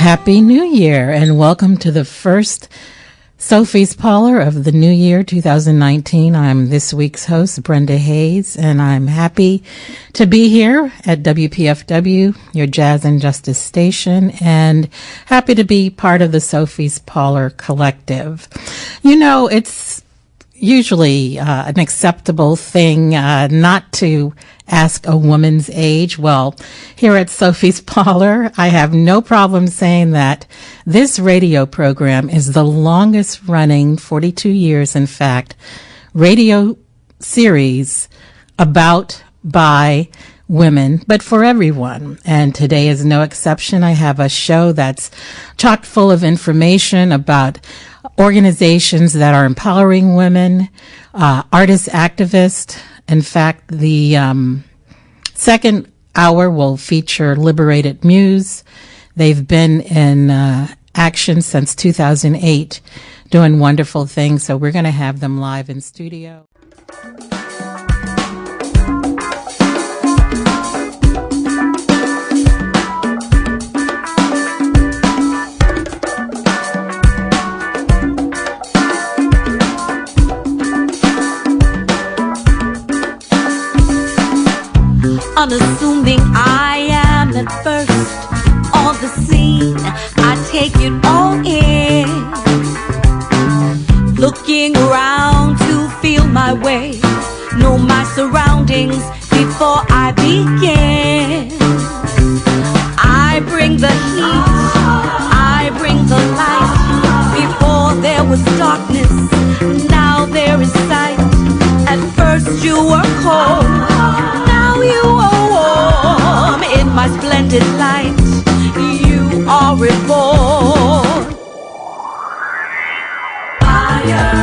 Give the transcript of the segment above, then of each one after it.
Happy New Year and welcome to the first Sophie's Parlor of the new year 2019. I'm this week's host, Brenda Hayes, and I'm happy to be here at WPFW, your Jazz and Justice station, and happy to be part of the Sophie's Parlor collective. You know, it's usually an acceptable thing not to ask a woman's age. Well, here at Sophie's Parlor, I have no problem saying that this radio program is the longest running, 42 years in fact, radio series about, by women, but for everyone. And today is no exception. I have a show that's chock full of information about organizations that are empowering women, artists, activists. In fact, the second hour will feature Liberated Muse. They've been in action since 2008, doing wonderful things. So we're going to have them live in studio. Unassuming I am at first on the scene, I take it all in, looking around to feel my way, know my surroundings before I begin. I bring the heat, I bring the light. Before there was darkness, now there is sight. At first you were cold, you are warm in my splendid light. You are reborn. Fire.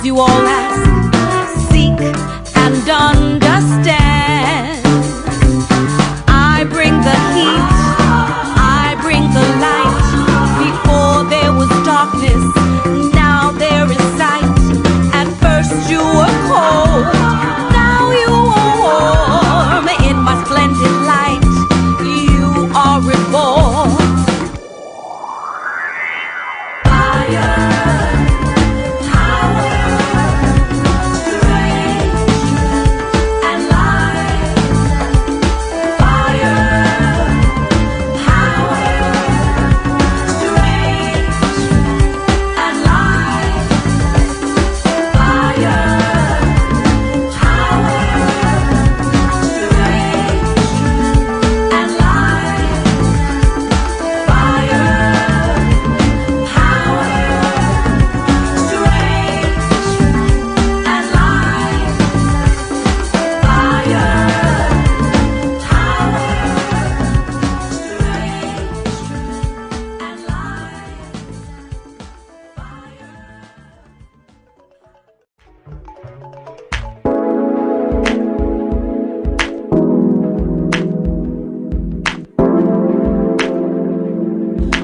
You all ask, seek, and understand. I bring the heat, I bring the light. Before there was darkness, now there is sight. At first you were cold, now you are warm. In my splendid light, you are reborn. Fire.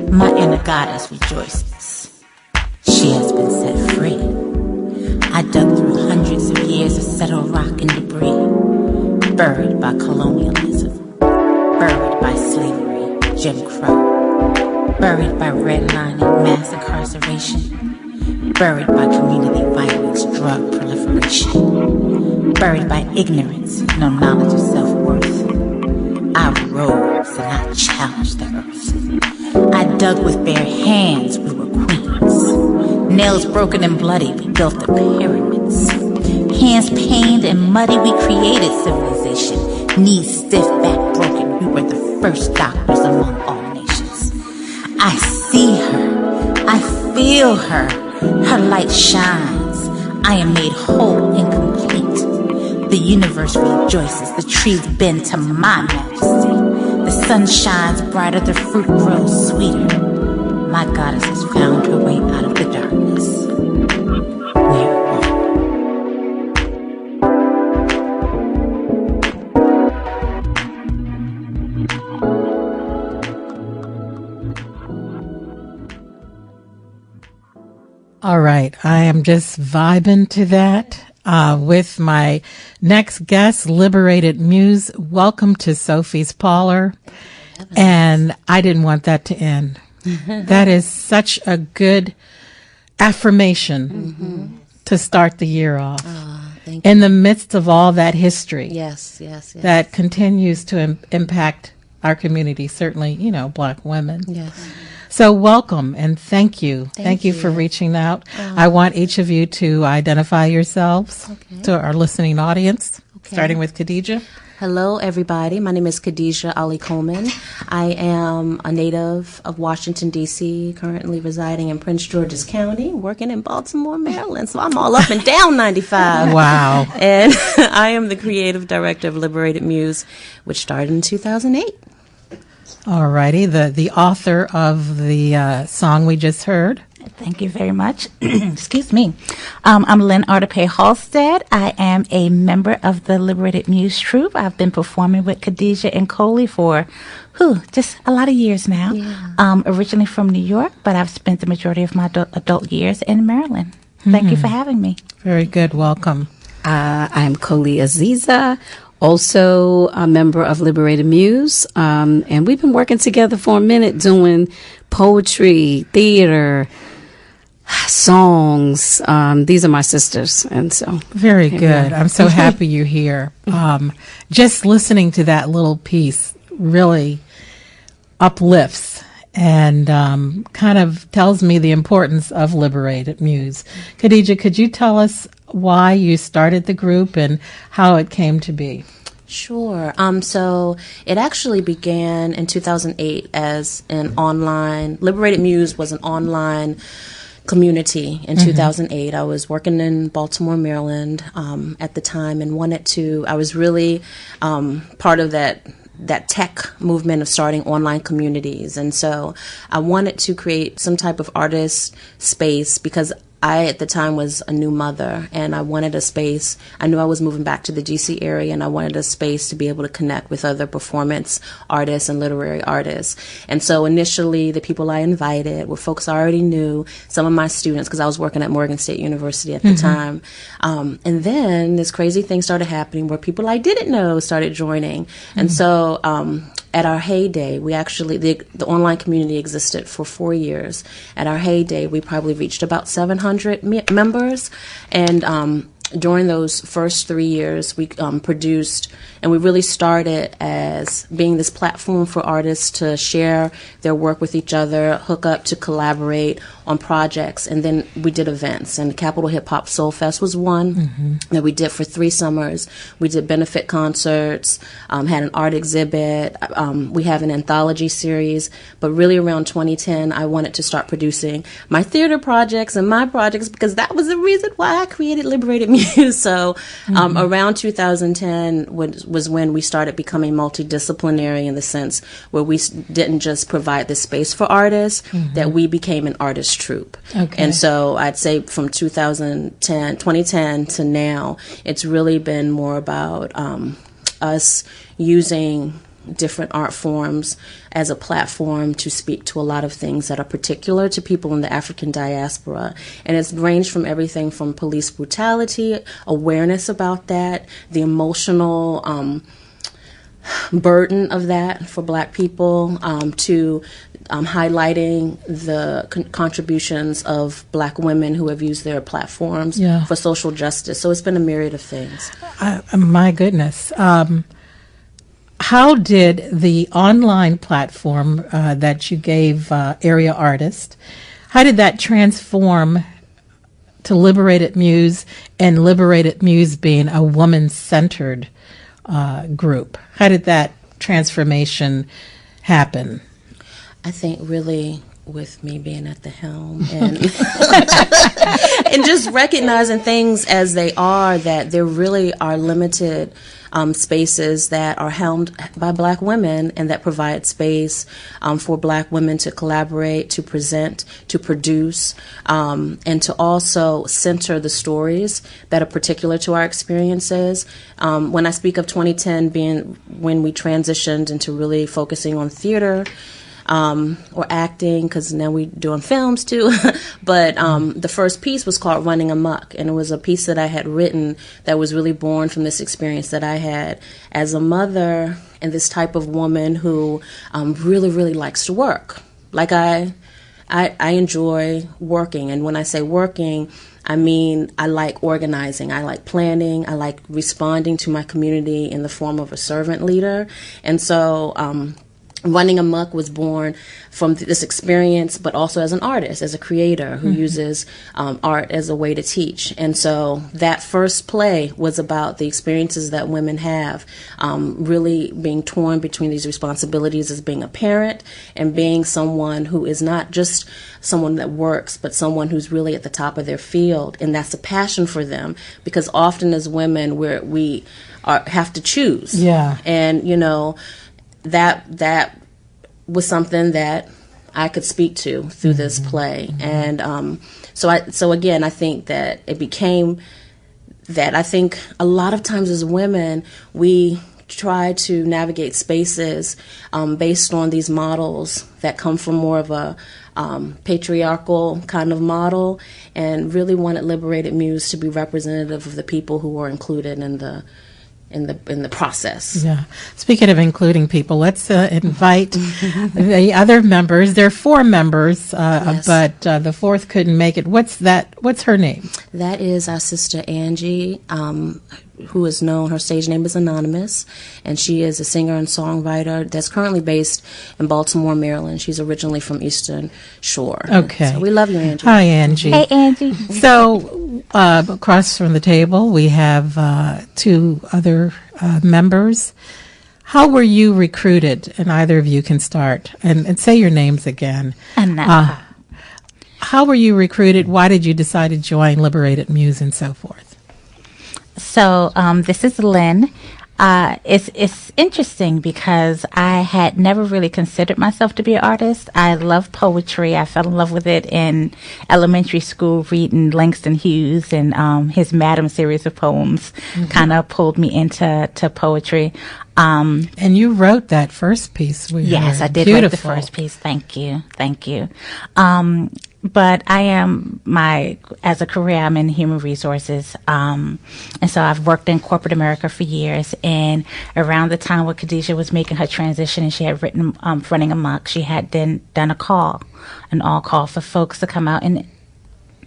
My inner goddess rejoices. She has been set free. I dug through hundreds of years of settled rock and debris, buried by colonialism, buried by slavery, Jim Crow, buried by redlining, mass incarceration, buried by community violence, drug proliferation, buried by ignorance, no knowledge of self-worth. I rose and I challenged the earth. I dug with bare hands, we were queens. Nails broken and bloody, we built the pyramids. Hands pained and muddy, we created civilization. Knees stiff, back broken, we were the first doctors among all nations. I see her, I feel her, her light shines. I am made whole and complete. The universe rejoices, the trees bend to my majesty. The sun shines brighter, the fruit grows sweeter. my goddess has found her way out of the darkness. We're one. All right. I am just vibing to that with my next guest, Liberated Muse. Welcome to Sophie's Parlor. And I didn't want that to end. That is such a good affirmation to start the year off. In the midst of all that history. Yes. That continues to impact our community, certainly, Black women. Yes. So welcome and thank you. Thank you for reaching out. I want each of you to identify yourselves to our listening audience, starting with Khadijah. Hello, everybody. My name is Khadijah Ali Coleman. I am a native of Washington, D.C., currently residing in Prince George's County, working in Baltimore, Maryland. So I'm all up and down 95. Wow. And I am the creative director of Liberated Muse, which started in 2008. All righty. The author of the song we just heard. Thank you very much. Excuse me. I'm Lynn Artipay Halstead. I am a member of the Liberated Muse troupe. I've been performing with Khadijah and Coley for just a lot of years now. Yeah. Originally from New York, but I've spent the majority of my adult years in Maryland. Thank you for having me. Very good. Welcome. I'm Coley Aziza, also a member of Liberated Muse, and we've been working together for a minute doing poetry, theater, songs. These are my sisters, and so very good. I'm so happy you're here. Just listening to that little piece really uplifts and kind of tells me the importance of Liberated Muse. Khadijah, could you tell us why you started the group and how it came to be? Sure. So it actually began in 2008 as an online, Liberated Muse was an online community in 2008. I was working in Baltimore, Maryland at the time and I was really part of that tech movement of starting online communities. And so I wanted to create some type of artist space because I, at the time, was a new mother, and I wanted a space. I knew I was moving back to the DC area, and I wanted a space to be able to connect with other performance artists and literary artists. And so initially, the people I invited were folks I already knew, some of my students, because I was working at Morgan State University at the time. And then this crazy thing started happening where people I didn't know started joining. And so at our heyday, we actually, the online community existed for 4 years. At our heyday, we probably reached about 700 members. And during those first 3 years, we produced, and we really started as being this platform for artists to share their work with each other, hook up to collaborate on projects, and then we did events. And Capital Hip Hop Soul Fest was one that we did for 3 summers. We did benefit concerts, had an art exhibit. We have an anthology series. But really around 2010, I wanted to start producing my theater projects and my projects because that was the reason why I created Liberated Muse. So around 2010 was when we started becoming multidisciplinary in the sense where we didn't just provide this space for artists, that we became an artist troupe. Okay. And so I'd say from 2010 to now, it's really been more about us using different art forms as a platform to speak to a lot of things that are particular to people in the African diaspora. And it's ranged from everything from police brutality, awareness about that, the emotional burden of that for Black people, to highlighting the contributions of Black women who have used their platforms for social justice. So it's been a myriad of things. My goodness. How did the online platform that you gave area artists, how did that transform to Liberated Muse, and Liberated Muse being a woman-centered group? How did that transformation happen? I think really with me being at the helm and and just recognizing things as they are, that there really are limited spaces that are helmed by Black women and that provide space for Black women to collaborate, to present, to produce, and to also center the stories that are particular to our experiences. When I speak of 2010 being when we transitioned into really focusing on theater, or acting, because now we're doing films too. But the first piece was called Running Amok, and it was a piece that I had written that was really born from this experience that I had as a mother and this type of woman who really, really likes to work. Like I enjoy working, and when I say working, I mean I like organizing, I like planning, I like responding to my community in the form of a servant leader. And so Running Amok was born from this experience, but also as an artist, as a creator who uses art as a way to teach. And so that first play was about the experiences that women have, really being torn between these responsibilities as being a parent and being someone who is not just someone that works, but someone who's really at the top of their field. And that's a passion for them, because often as women, we have to choose. Yeah. And, that was something that I could speak to through this play. And so again, I think that it became that I think a lot of times as women, we try to navigate spaces based on these models that come from more of a patriarchal kind of model, and really wanted Liberated Muse to be representative of the people who were included in the process. Yeah. Speaking of including people, let's invite the other members. There are 4 members, yes. But the 4th couldn't make it. What's her name? That is our sister Angie, who is known, her stage name is Anonymous, and she is a singer and songwriter that's currently based in Baltimore, Maryland. She's originally from Eastern Shore. Okay. So we love you, Angie. Hi, Angie. Hey, Angie. So across from the table, we have 2 other members. How were you recruited? And either of you can start. And say your names again. How were you recruited? Why did you decide to join Liberated Muse and so forth? So this is Lynn. It's interesting because I had never really considered myself to be an artist. I love poetry. I fell in love with it in elementary school, reading Langston Hughes and his Madam series of poems kind of pulled me into poetry. And you wrote that first piece. Yes, I did write the first piece. Thank you. But I am as a career, I'm in human resources. And so I've worked in corporate America for years. And around the time when Khadijah was making her transition and she had written Running Amok, she had then done an all call for folks to come out and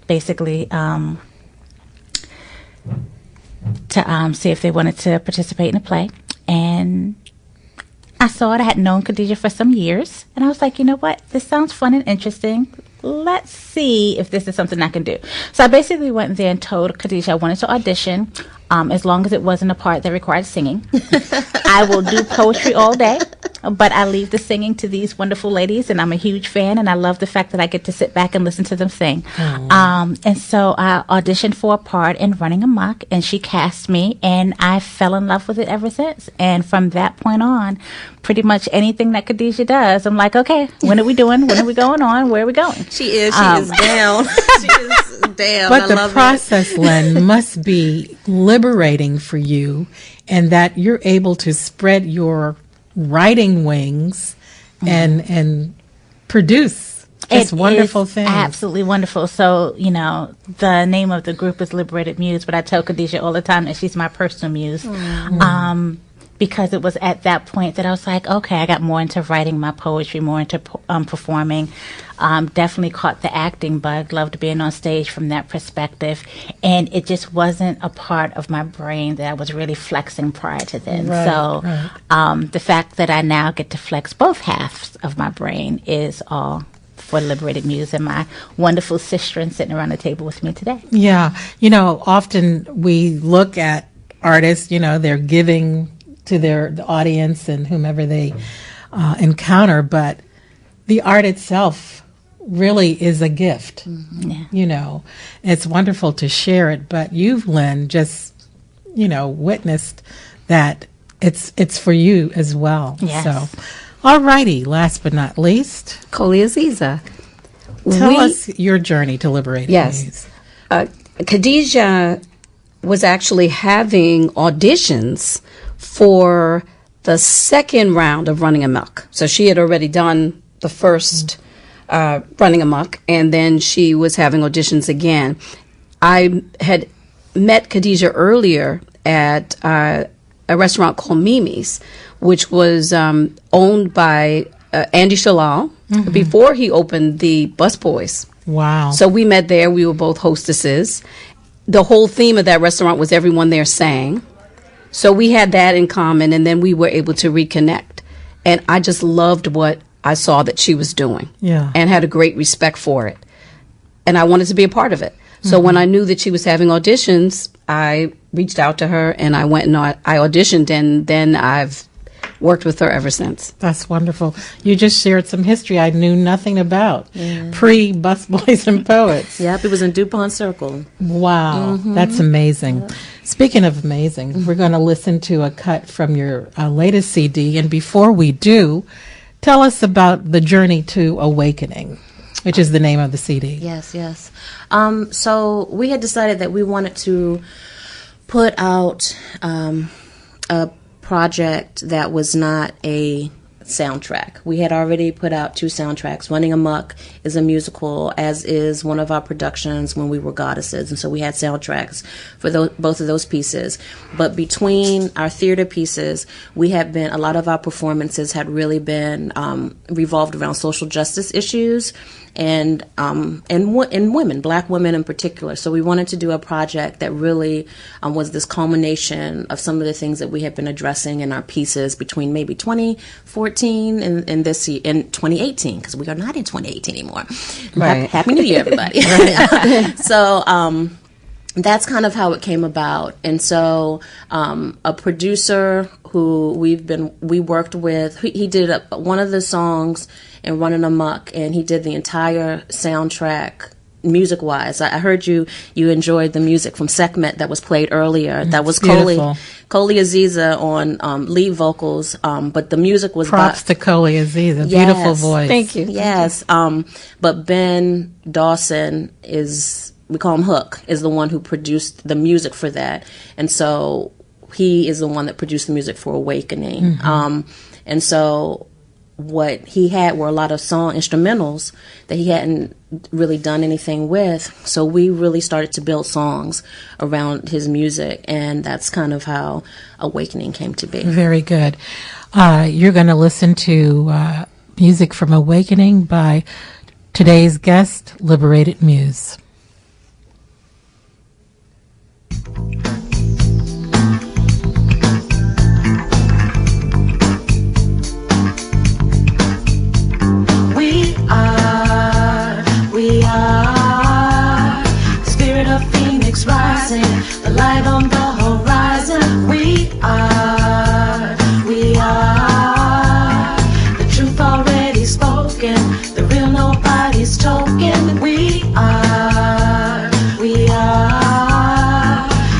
basically to see if they wanted to participate in a play. And I saw it. I had known Khadijah for some years. And I was like, you know what? This sounds fun and interesting. Let's see if this is something I can do. So I basically went there and told Khadijah I wanted to audition, as long as it wasn't a part that required singing. I will do poetry all day, but I leave the singing to these wonderful ladies, and I'm a huge fan, and I love the fact that I get to sit back and listen to them sing. And so I auditioned for a part in Running Amok, and she cast me, and I fell in love with it ever since. And from that point on, pretty much anything that Khadijah does, I'm like, okay, when are we doing? When are we going on? Where are we going? She is down. She is down. But the process, Lynn, must be liberating for you, and that you're able to spread your writing wings and produce just wonderful things. Absolutely wonderful. So, the name of the group is Liberated Muse, but I tell Khadijah all the time that she's my personal muse. Because it was at that point that I was like, okay, I got more into writing my poetry, more into performing. Definitely caught the acting bug, loved being on stage from that perspective. And it just wasn't a part of my brain that I was really flexing prior to then. The fact that I now get to flex both halves of my brain is all for Liberated Muse and my wonderful sister sitting around the table with me today. Yeah. Often we look at artists, they're giving to the audience and whomever they encounter, but the art itself really is a gift. You know, it's wonderful to share it, but you've, Lynn, just, you know, witnessed that it's for you as well. Yes. So, all righty, last but not least, Koli Aziza. tell us your journey to Liberated Muse. Khadijah was actually having auditions for the second round of Running Amok. So she had already done the first Running Amok, and then she was having auditions again. I had met Khadijah earlier at a restaurant called Mimi's, which was owned by Andy Shalal before he opened the Busboys. Wow. So we met there. We were both hostesses. The whole theme of that restaurant was everyone there sang. So we had that in common, and then we were able to reconnect. And I just loved what I saw that she was doing, and had a great respect for it. And I wanted to be a part of it. So when I knew that she was having auditions, I reached out to her, and I went and I auditioned, and then I've worked with her ever since. That's wonderful. You just shared some history I knew nothing about. Pre-Busboys and Poets. Yep, it was in DuPont Circle. Wow, that's amazing. Speaking of amazing, we're going to listen to a cut from your latest CD. And before we do, tell us about The Journey to Awakening, which is the name of the CD. Yes. So we had decided that we wanted to put out a project that was not a soundtrack. We had already put out 2 soundtracks. Running Amok is a musical, as is one of our productions, When We Were Goddesses. And so we had soundtracks for both of those pieces. But between our theater pieces, a lot of our performances had really been revolved around social justice issues and women, Black women in particular. So we wanted to do a project that really was this culmination of some of the things that we had been addressing in our pieces between maybe 2014 and this year, in 2018, because we are not in 2018 anymore. Right. Happy New Year, everybody. So that's kind of how it came about. And so a producer who we worked with, he did one of the songs in Running Amok, and he did the entire soundtrack music-wise. I heard you enjoyed the music from Sekhmet that was played earlier. That was Koli Aziza on lead vocals, but the music was Props to Koli Aziza. Yes. Beautiful voice. Thank you. Yes. But Ben Dawson we call him Hook, is the one who produced the music for that. And so he is the one that produced the music for Awakening. And so what he had were a lot of song instrumentals that he hadn't really done anything with. So we really started to build songs around his music, and that's kind of how Awakening came to be. Very good. You're going to listen to music from Awakening by today's guest, Liberated Muse. We are the spirit of Phoenix rising, the light on the horizon. We are the truth already spoken, the real nobody's token. We are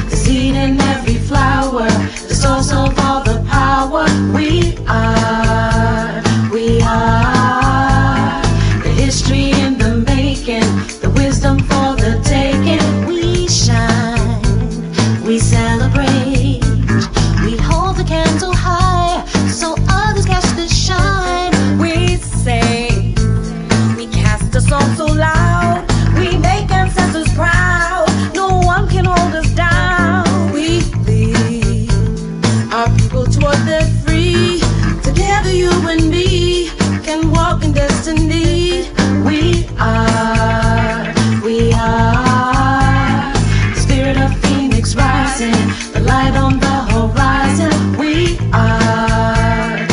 the seed in every flower, the source of all the power. We are the history in the making, the wisdom for the taking. We shine, we celebrate, we hold the candle high so others catch the shine. We say, we cast a song so loud, we make ancestors proud, no one can hold us down. We lead our people toward their free, together you and me can walk in destiny. We are the spirit of Phoenix rising, the light on the horizon. We are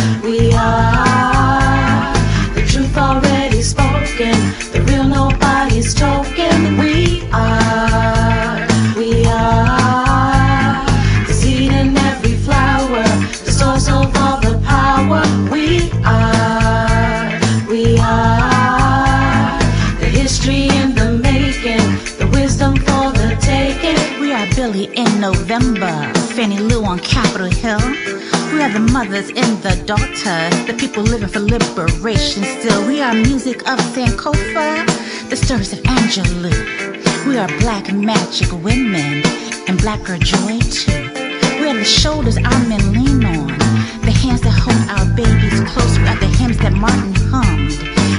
the truth already spoken, the real nobody's token. We are the seed in every flower, the source of all the power. We are the mothers and the daughters, the people living for liberation still. We are music of Sankofa, the stories of Angelou. We are black magic women and black girl joy too. We are the shoulders our men lean on, the hands that hold our babies close. We are the hymns that Martin hummed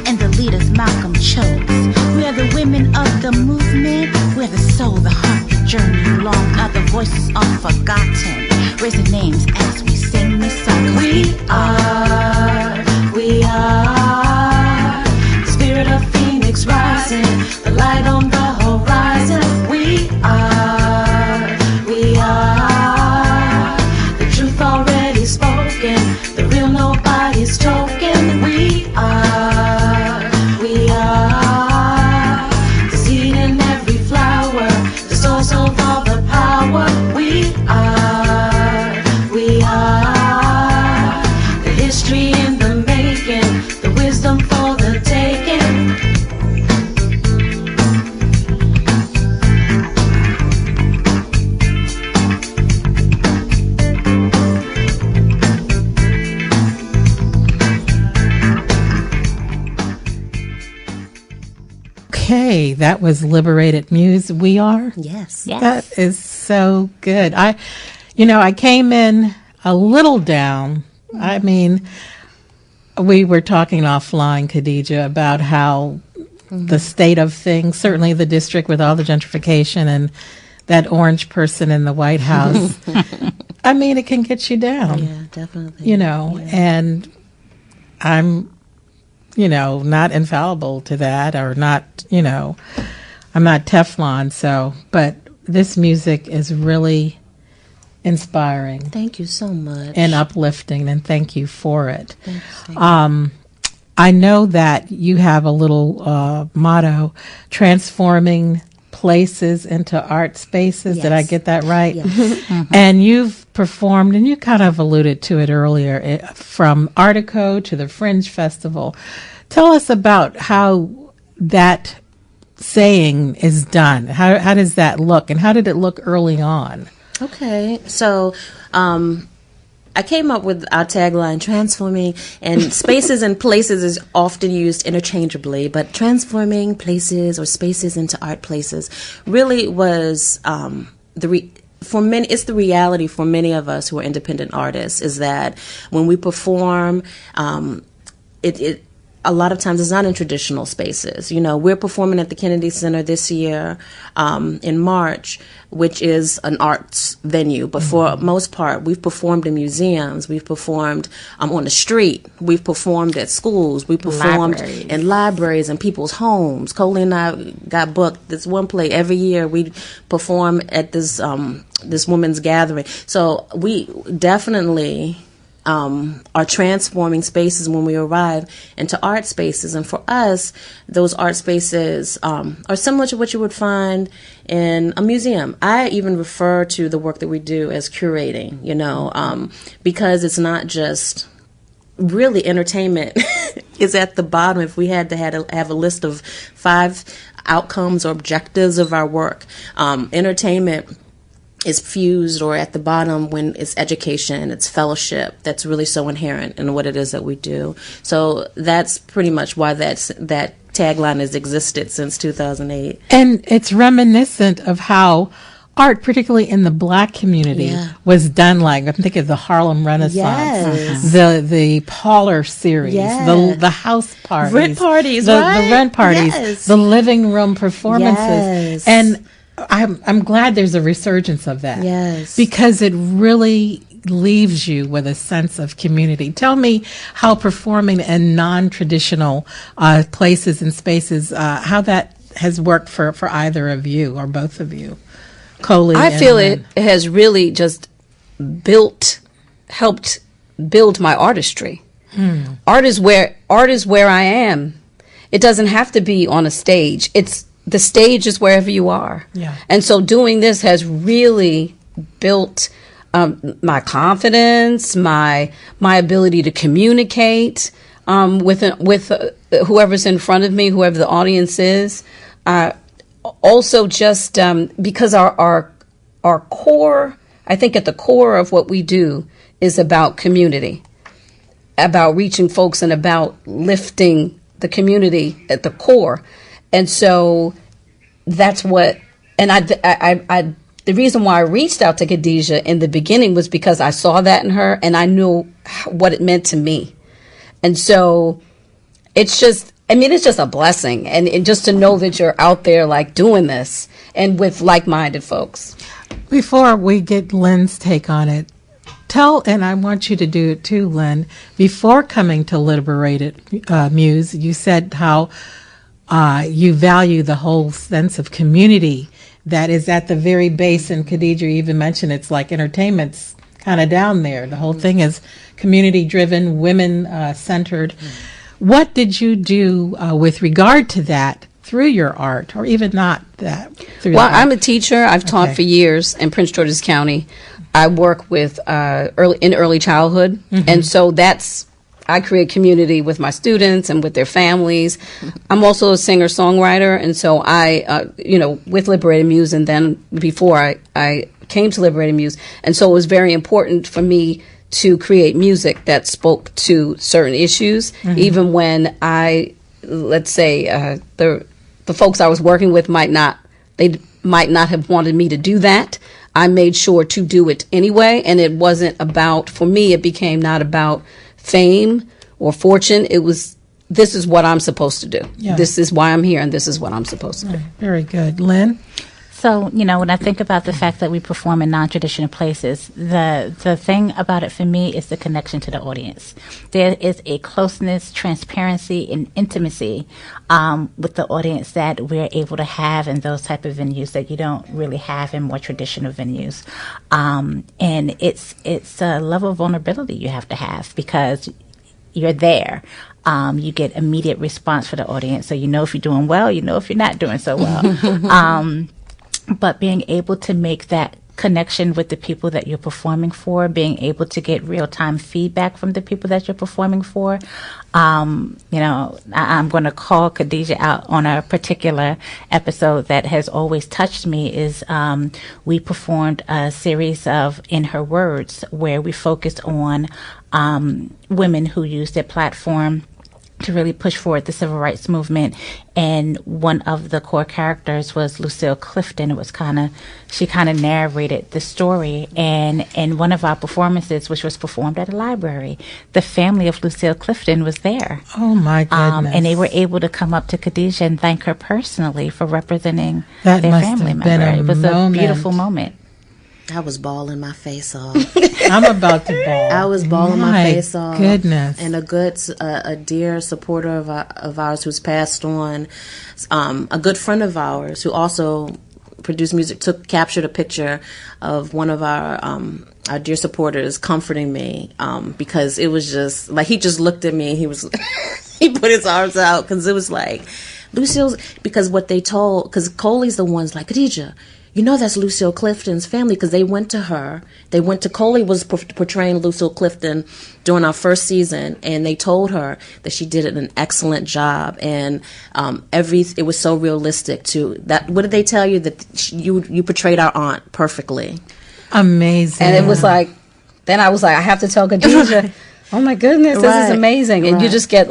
and the leaders Malcolm chose. We are the women of the movement. We are the soul, the heart, the journey long. Are the voices unforgotten, raising names as we sing this song. We are the spirit of Phoenix rising, the light on the horizon. We are the truth already spoken, the real nobody's token. We are the seed in every flower, the source of all the power. We are the history in the making, the wisdom for the taking. Okay, that was Liberated Muse. We are? Yes. That is so good. I came in a little down. I mean, we were talking offline, Khadija, about how the state of things, certainly the district with all the gentrification and that orange person in the White House. I mean, it can get you down. Yeah, definitely. And I'm, not infallible to that, or not, I'm not Teflon. So, but this music is really inspiring. Thank you so much. And uplifting, and thank you for it. Thanks. I know that you have a little motto, transforming places into art spaces. Yes. Did I get that right? Yes. And you've performed, and you kind of alluded to it earlier, from Artico to the Fringe Festival. Tell us about how that saying is done. How does that look, and how did it look early on? Okay, so I came up with our tagline, transforming, and spaces and places is often used interchangeably, but transforming places or spaces into art places really was for many, it's the reality for many of us who are independent artists, is that when we perform, it a lot of times it's not in traditional spaces. We're performing at the Kennedy Center this year in March, which is an arts venue. But for most part, we've performed in museums. We've performed on the street. We've performed at schools. We performed in libraries and people's homes. Coley and I got booked this one play every year. We perform at this women's gathering. So we definitely are transforming spaces when we arrive into art spaces. And for us, those art spaces are similar to what you would find in a museum. I even refer to the work that we do as curating, because it's not just really entertainment is at the bottom. If we had to have a list of 5 outcomes or objectives of our work, entertainment is fused or at the bottom when it's education, it's fellowship. That's really so inherent in what it is that we do. So that's pretty much why that tagline has existed since 2008. And it's reminiscent of how art, particularly in the Black community, was done. Like, I think of the Harlem Renaissance, the Parlor series, the house parties, rent parties, the rent parties, the living room performances, and I'm glad there's a resurgence of that. Yes. Because it really leaves you with a sense of community. Tell me how performing in non-traditional places and spaces, how that has worked for either of you or both of you. Coley, I feel it has really just helped build my artistry. Art is where I am. It doesn't have to be on a stage. The stage is wherever you are. Yeah. And so doing this has really built my confidence, my ability to communicate with whoever's in front of me, whoever the audience is. Also, just because our core, I think at the core of what we do is about community, about reaching folks and about lifting the community at the core. And so that's what, and I the reason why I reached out to Khadijah in the beginning was because I saw that in her and I knew what it meant to me. And so it's just, it's just a blessing. And just to know that you're out there like doing this and with like-minded folks. Before we get Lynn's take on it, and I want you to do it too, Lynn, before coming to Liberated Muse, you said how you value the whole sense of community that is at the very base, and Khadijah even mentioned it's like entertainment's kind of down there. The whole thing is community-driven, women-centered. What did you do with regard to that through your art, or even not that? Well, I'm a teacher. I've taught for years in Prince George's County. I work with early childhood, and so I create community with my students and with their families. I'm also a singer-songwriter, and so I, with Liberated Muse, and then before I came to Liberated Muse, and so it was very important for me to create music that spoke to certain issues, even when let's say, the folks I was working with might not have wanted me to do that. I made sure to do it anyway, and it wasn't about, for me, it became not about fame or fortune. It was, this is what I'm supposed to do. Yeah. This is why I'm here, and this is what I'm supposed to do. Very good. Lynn? So, when I think about the fact that we perform in non-traditional places, the thing about it for me is the connection to the audience. There is a closeness, transparency, and intimacy with the audience that we're able to have in those type of venues that you don't really have in more traditional venues. And it's a level of vulnerability you have to have because you're there. You get immediate response for the audience. So you know if you're doing well, you know if you're not doing so well. But being able to make that connection with the people that you're performing for, being able to get real-time feedback from the people that you're performing for. I'm going to call Khadijah out on a particular episode that has always touched me is we performed a series of In Her Words where we focused on women who used their platform to really push forward the civil rights movement. And one of the core characters was Lucille Clifton. It was she narrated the story. And in one of our performances, which was performed at a library, the family of Lucille Clifton was there. Oh my goodness. And they were able to come up to Khadijah and thank her personally for representing their family member. It was a beautiful moment. I was bawling my face off. I'm about to bawl. I was bawling my face off. Goodness. And a dear supporter of ours who's passed on, a good friend of ours who also produced music, captured a picture of one of our dear supporters comforting me because it was just like he just looked at me and he put his arms out because it was like Lucille's, because what they told, because Coley's the one's like, Khadijah, that's Lucille Clifton's family, because they went to her. Coley was portraying Lucille Clifton during our first season, and they told her that she did an excellent job, and it was so realistic too. That, what did they tell you? That you portrayed our aunt perfectly. Amazing. And it was like, then I was like, I have to tell Khadijah, oh my goodness, this is amazing. And you just get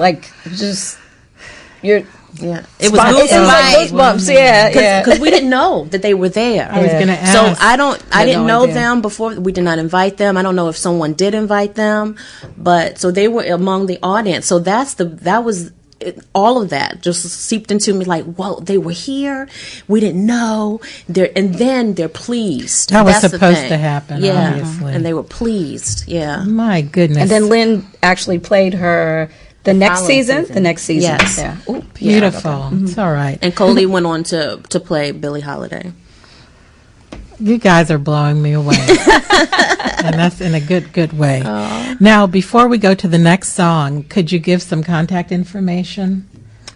Yeah, it was goosebumps. Yeah, because we didn't know that they were there. I was going to ask. So I didn't know them before. We did not invite them. I don't know if someone did invite them, but so they were among the audience. So all of that just seeped into me. Like, whoa, they were here. We didn't know. And then they're pleased. That was supposed to happen. Yeah, obviously. and they were pleased. Yeah, my goodness. And then Lynn actually played her. The next season. Yes. Yeah. Ooh, beautiful. It's all right. And Coley went on to play Billie Holiday. You guys are blowing me away. And that's in a good way. Now, before we go to the next song, could you give some contact information?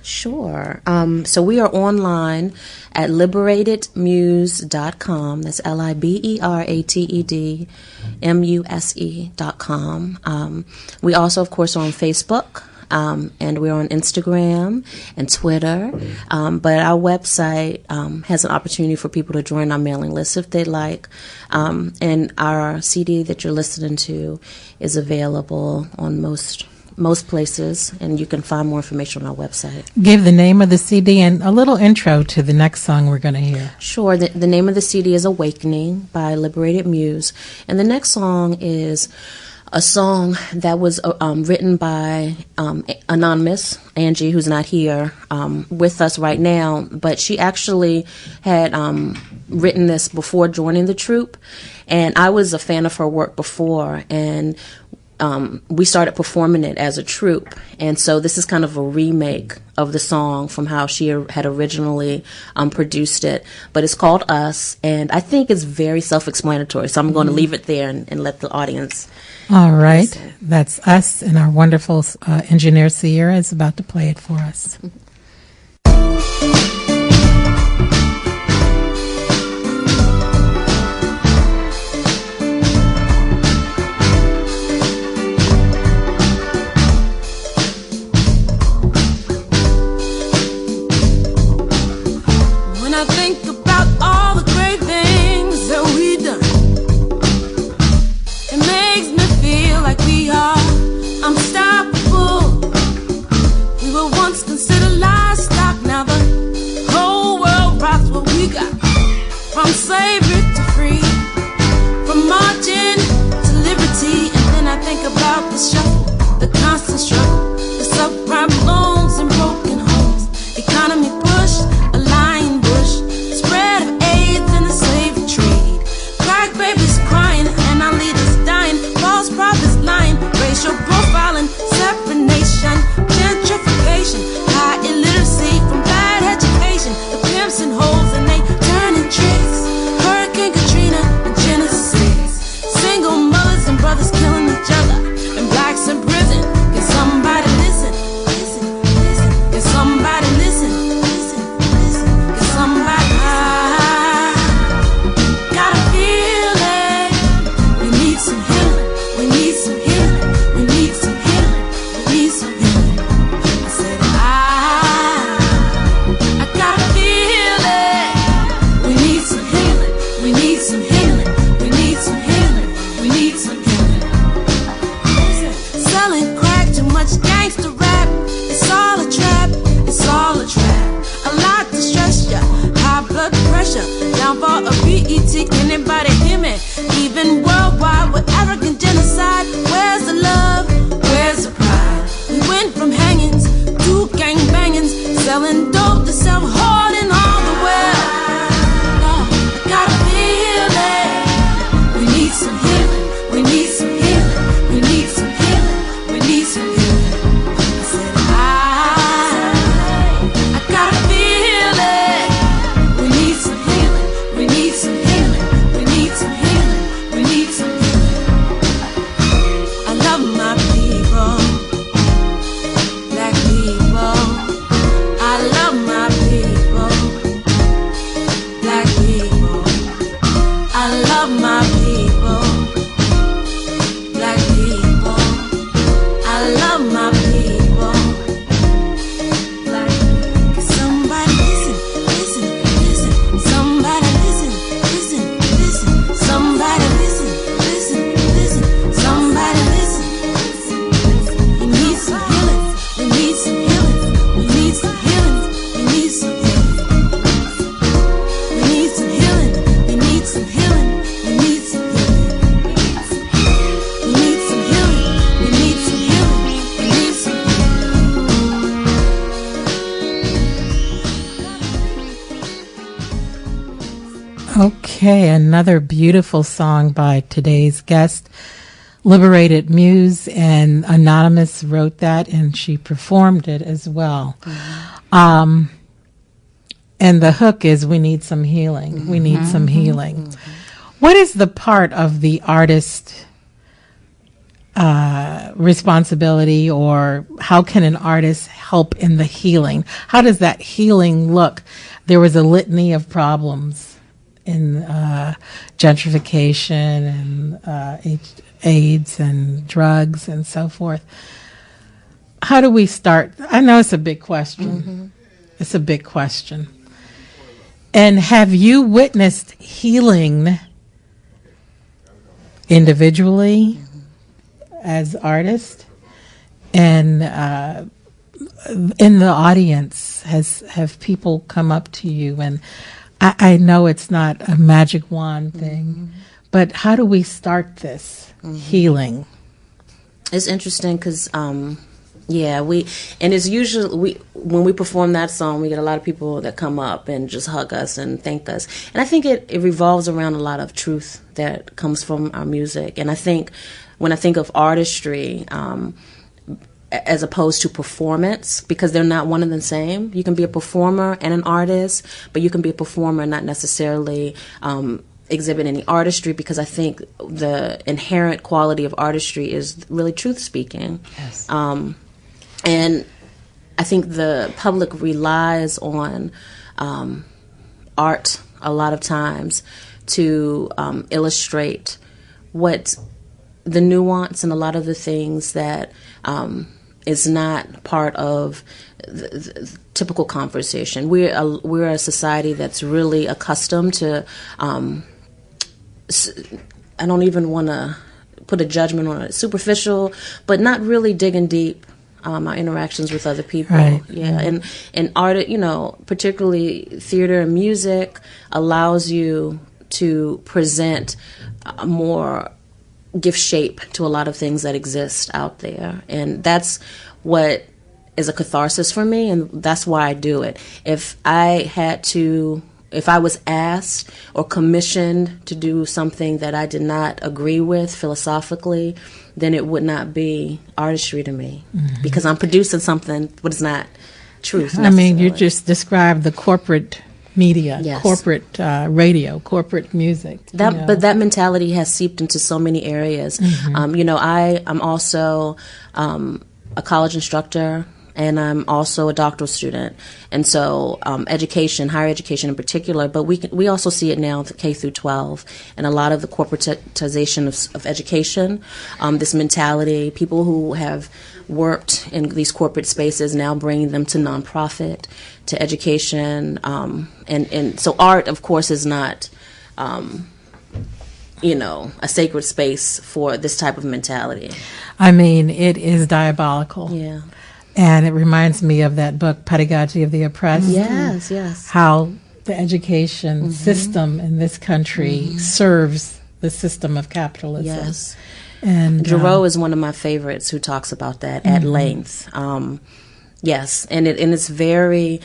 Sure. So we are online at liberatedmuse.com. That's LIBERATEDMUSE.com. We also, of course, are on Facebook. and we're on Instagram and Twitter. But our website has an opportunity for people to join our mailing list if they'd like. And our CD that you're listening to is available on most places, and you can find more information on our website. Give the name of the CD and a little intro to the next song we're going to hear. Sure. The name of the CD is Awakening by Liberated Muse, and the next song is a song that was written by Anonymous, Angie, who's not here with us right now, but she actually had written this before joining the troupe, and I was a fan of her work before, and we started performing it as a troupe, and so this is kind of a remake of the song from how she had originally produced it, but it's called Us, and I think it's very self-explanatory, so I'm going to leave it there and let the audience. All right, listen. That's Us, and our wonderful engineer Sierra is about to play it for us. I think about all the great things that we've done. It makes me feel like we are unstoppable. We were once considered livestock, now the whole world rocks what we got. From slavery to free, from marching to liberty. And then I think about the shuffle, the constant struggle, the subprime loans and broken homes, economy push, a lying bush, spread of AIDS and the slave trade, crack babies crying and our leaders dying, false prophets lying, racial profiling, separate nation, gentrification, high illiteracy from bad education, the pimps and hoes and they turning tricks, Hurricane Katrina and Genesis, single mothers and brothers killing each other, and blacks in prison. Can somebody listen? Listen, listen. Can somebody listen? Listen, listen. Can somebody? Gotta feel it. We need some healing. We need some healing. We need some healing. We need some healing. I said I gotta feel it. We need some healing. We need some healing. We need some healing. We need some healing. Selling crack, too much gangster rap. It's all a trap, it's all a trap. A lot to stress ya, high blood pressure, downfall of BET. Can anybody hear me? Even worldwide with arrogant genocide. Where's the love? Where's the pride? We went from hangings to gang bangings, selling dope to self-hoarding all the world. I gotta feel it. We need some healing. We need some healing. We need some healing. We need some healing. I said I gotta feel it. We need some healing. We need some healing. We need some healing. We need some healing. I love my people, black people. I love my people, black people. I love my people, black people. I love my people, black people. Can somebody listen, listen, listen. Somebody listen, listen, listen. Somebody listen, listen, listen. Somebody listen, listen. We need some healing. We need some healing. We need some healing. We need some healing. We need some healing. We need some healing. We need some healing. We need some healing. We need some healing. We need some Okay, another beautiful song by today's guest, Liberated Muse, and Anonymous wrote that and she performed it as well. And the hook is, we need some healing. We need some healing. What is the part of the artist responsibility, or how can an artist help in the healing? How does that healing look? There was a litany of problems in gentrification and AIDS and drugs and so forth. how do we start? I know it's a big question. It's a big question. And have you witnessed healing individually as artists, and in the audience, have people come up to you? And I know it's not a magic wand thing, but how do we start this healing? It's interesting because, it's usually when we perform that song, we get a lot of people that come up and just hug us and thank us. And I think it revolves around a lot of truth that comes from our music. And I think when I think of artistry, as opposed to performance, because they're not one and the same. You can be a performer and an artist, but you can be a performer and not necessarily exhibit any artistry, because I think the inherent quality of artistry is really truth-speaking. Yes. And I think the public relies on art a lot of times to illustrate what the nuance and a lot of the things that is not part of the typical conversation. We're a society that's really accustomed to. I don't even want to put a judgment on it. Superficial, but not really digging deep. Our interactions with other people, right. And art, particularly theater and music, allows you to present more. Give shape to a lot of things that exist out there, and that's what is a catharsis for me, and that's why I do it. If I was asked or commissioned to do something that I did not agree with philosophically, then it would not be artistry to me, because I'm producing something but it's not truth. I mean, you just described the corporate media, yes. Corporate radio, corporate music. But that mentality has seeped into so many areas. I'm also a college instructor, and I'm also a doctoral student. And so education, higher education in particular, but we also see it now, the K through 12, and a lot of the corporatization of education, this mentality, people who have worked in these corporate spaces now bringing them to nonprofit, to education, and so art, of course, is not, a sacred space for this type of mentality. I mean, it is diabolical. Yeah. And it reminds me of that book, Pedagogy of the Oppressed. Yes, yes. How the education system in this country serves the system of capitalism. Yes. And Giroux is one of my favorites who talks about that at length. Yes, and it's very.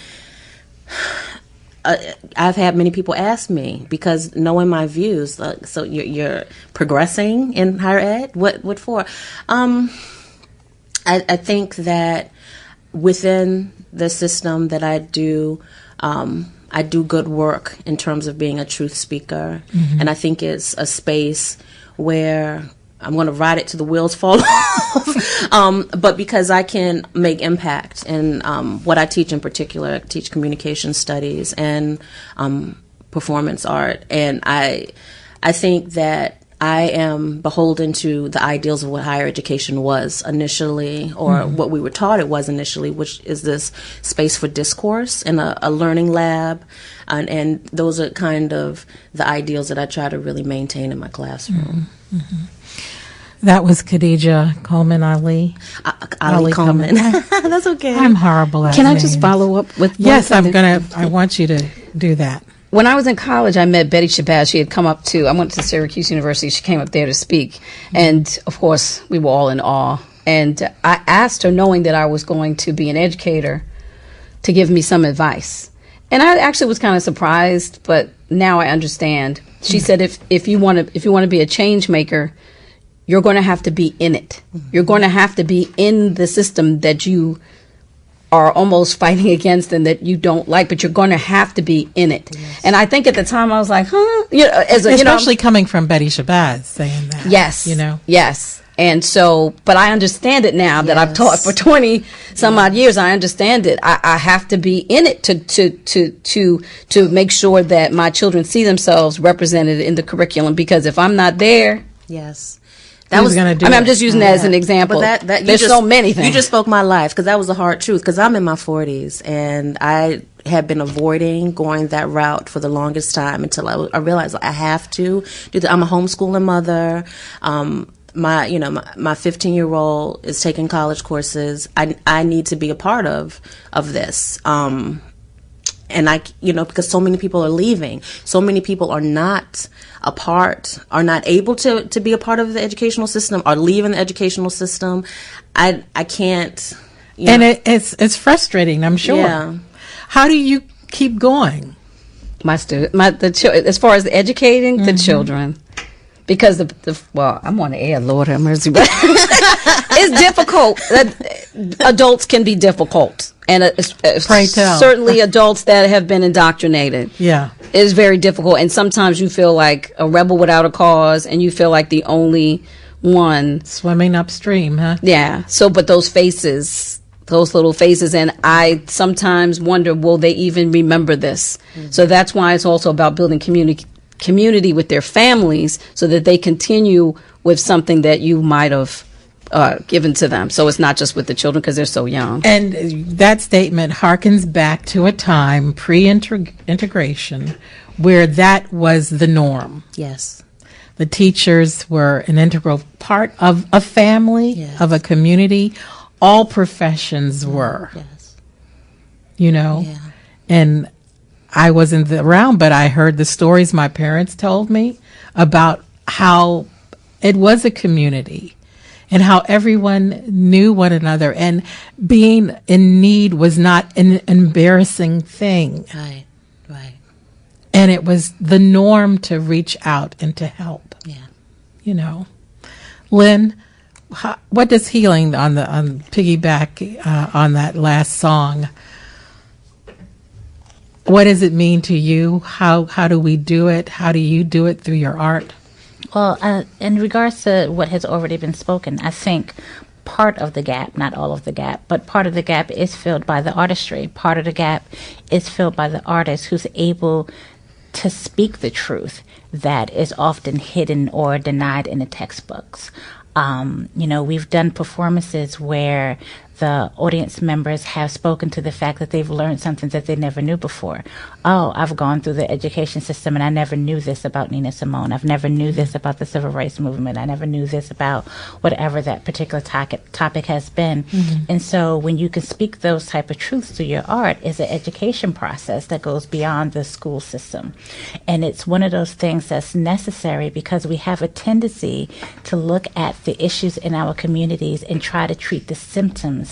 I've had many people ask me, because knowing my views, so you're progressing in higher ed. What for? I think that within the system that I do good work in terms of being a truth speaker, and I think it's a space where I'm going to ride it till the wheels fall off, but because I can make impact in what I teach in particular. I teach communication studies and performance art, and I think that I am beholden to the ideals of what higher education was initially, or what we were taught it was initially, which is this space for discourse and a learning lab. And those are kind of the ideals that I try to really maintain in my classroom. that was Khadija Coleman Ali. Ali Coleman. That's okay. I'm horrible at Can I names. just follow up with Yes, I want you to do that. When I was in college, I met Betty Shabazz. She had come up I went to Syracuse University. She came up there to speak. And, of course, we were all in awe. And I asked her, knowing that I was going to be an educator, to give me some advice. And I actually was kind of surprised, but now I understand. She said, if you want to be a change maker, you're going to have to be in it. You're going to have to be in the system that you are almost fighting against and that you don't like, but you're going to have to be in it. Yes. And I think at the time I was like, especially coming from Betty Shabazz saying that. Yes. Yes. And so, but I understand it now that I've taught for 20 some odd years. I understand it. I have to be in it to make sure that my children see themselves represented in the curriculum, because if I'm not there. Yes. That was going to do I mean, it. I'm just using that as an example. But There's so many things. You just spoke my life, because that was the hard truth, because I'm in my 40s, and I had been avoiding going that route for the longest time until I realized I have to do that. I'm a homeschooling mother. My 15-year-old is taking college courses. I need to be a part of this. And because so many people are leaving, so many people are not able to be a part of the educational system, are leaving the educational system. I can't. And it's frustrating, I'm sure. Yeah. How do you keep going? As far as educating the children, because I'm on the air, Lord have mercy, but it's difficult. Adults can be difficult, and Pray tell. certainly adults that have been indoctrinated. Yeah, is very difficult, and sometimes you feel like a rebel without a cause, and you feel like the only one swimming upstream, huh? Yeah. So, but those little faces, and I sometimes wonder, will they even remember this? Mm-hmm. So that's why it's also about building community with their families, so that they continue with something that you might have given to them. So it's not just with the children, because they're so young. And that statement harkens back to a time pre-integration where that was the norm. Yes. The teachers were an integral part of a family, yes. of a community. All professions were. Yes. Yeah. And I wasn't around, but I heard the stories my parents told me about how it was a community and how everyone knew one another, and being in need was not an embarrassing thing. Right. And it was the norm to reach out and to help. Yeah. Lynn, what does healing on piggyback on that last song? What does it mean to you? How do we do it? How do you do it through your art? Well, in regards to what has already been spoken, I think part of the gap, not all of the gap, but part of the gap is filled by the artistry. Part of the gap is filled by the artist who's able to speak the truth that is often hidden or denied in the textbooks. We've done performances where the audience members have spoken to the fact that they've learned something that they never knew before. Oh, I've gone through the education system and I never knew this about Nina Simone. I've never knew this about the civil rights movement. I never knew this about whatever that particular topic has been. Mm-hmm. And so when you can speak those type of truths through your art, is an education process that goes beyond the school system. And it's one of those things that's necessary, because we have a tendency to look at the issues in our communities and try to treat the symptoms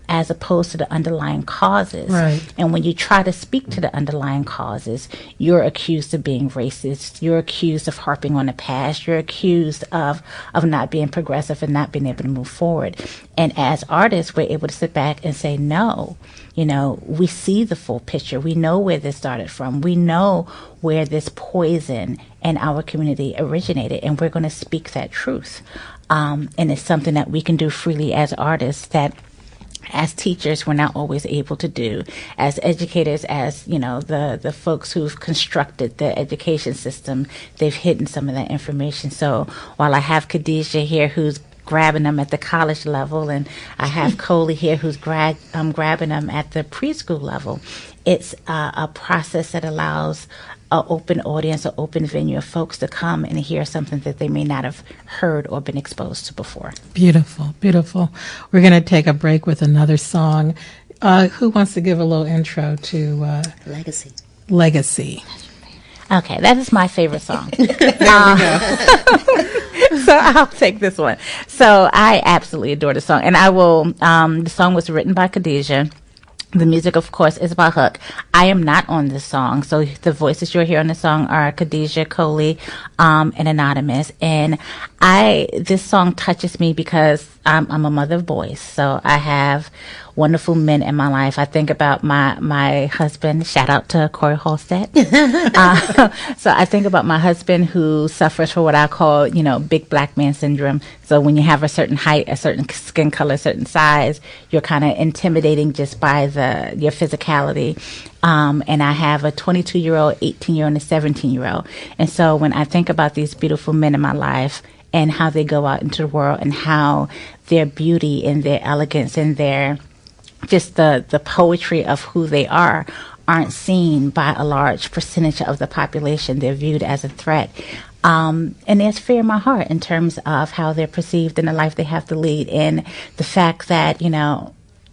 as opposed to the underlying causes. Right. And when you try to speak to the underlying causes, you're accused of being racist. You're accused of harping on the past. You're accused of not being progressive and not being able to move forward. And as artists, we're able to sit back and say, no, we see the full picture. We know where this started from. We know where this poison in our community originated, and we're going to speak that truth. And it's something that we can do freely as artists that as teachers we're not always able to do, as educators, as the folks who've constructed the education system, they've hidden some of that information. So while I have Khadijah here who's grabbing them at the college level, and I have Coley here who's grabbing them at the preschool level, it's a process that allows an open audience, an open venue of folks to come and hear something that they may not have heard or been exposed to before. Beautiful, beautiful. We're going to take a break with another song. Who wants to give a little intro to Legacy? Legacy. Okay, that is my favorite song. So I'll take this one. So I absolutely adore the song, and I will. The song was written by Khadijah. The music, of course, is by Hook. I am not on this song, so the voices you'll hear on the song are Khadijah, Coley, and Anonymous. And this song touches me because I'm a mother of boys, so I have wonderful men in my life. I think about my husband. Shout out to Corey Halstead. So I think about my husband who suffers from what I call, big black man syndrome. So when you have a certain height, a certain skin color, a certain size, you're kind of intimidating just by your physicality. And I have a 22-year-old, 18-year-old, and a 17-year-old. And so when I think about these beautiful men in my life and how they go out into the world and how their beauty and their elegance and their just the poetry of who they aren't seen by a large percentage of the population. They're viewed as a threat. And there's fear in my heart in terms of how they're perceived and the life they have to lead, and the fact that,